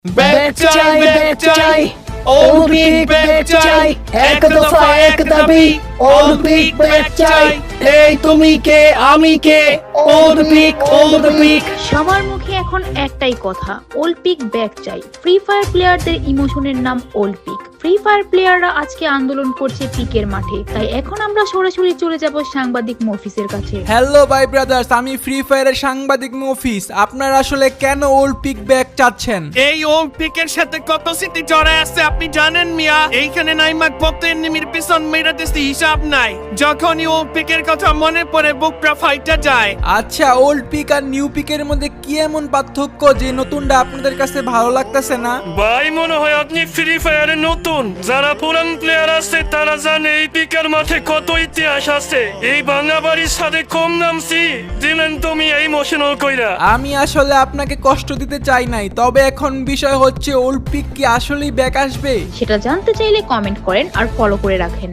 Back চাই Olympic back চাই এক দফা এক দাবি অলিম্পিক ব্যাক চাই এই তুমি কে আমি কে অলিম্পিক সবার মুখে এখন একটাই কথা, অলিম্পিক ব্যাক চাই। ফ্রি ফায়ার প্লেয়ারদের ইমোশনের নাম অলিম্পিক। ফ্রি ফায়ার প্লেয়াররা আজকে আন্দোলন করছে পিকের মাঠে, তাই এখন আমরা সরাসরি চলে যাব সাংবাদিক মফিসের কাছে। হ্যালো ভাই ব্রাদার্স, আমি ফ্রি ফায়ারের সাংবাদিক মফিস। আপনারা আসলে কেন অলিম্পিক ব্যাক চাচ্ছেন? এই অলিম্পিকের সাথে কত স্মৃতি জড়ায় আছে আপনি জানেন মিয়া? এইখানে নাইমাক পথে নিমির পিছন মেরাতেছি হিসাব নাই। যখনই অলিম্পিকের কথা মনে পড়ে বুকটা ফাইটা যায়। আচ্ছা, ওল্ড পিক আর নিউ পিকের মধ্যে কি এমন পার্থক্য যে নতুনটা আপনাদের কাছে ভালো লাগতেছে না? ভাই মনে হয় আপনি ফ্রি ফায়ারে নতুন। যারা পুরান প্লেয়ার আছে তারা জানে এই পিকের মাঠে কত ইতিহাস আছে। এই ভাঙা বাড়ির সাথে কম নামছি দিলেন তুমি এই ইমোশনাল কইরা। আমি আসলে আপনাকে কষ্ট দিতে চাই নাই, তবে এখন বিষয় হচ্ছে অলিম্পিক কি আসলেই ব্যাক আসবে? সেটা জানতে চাইলে কমেন্ট করেন আর ফলো করে রাখেন।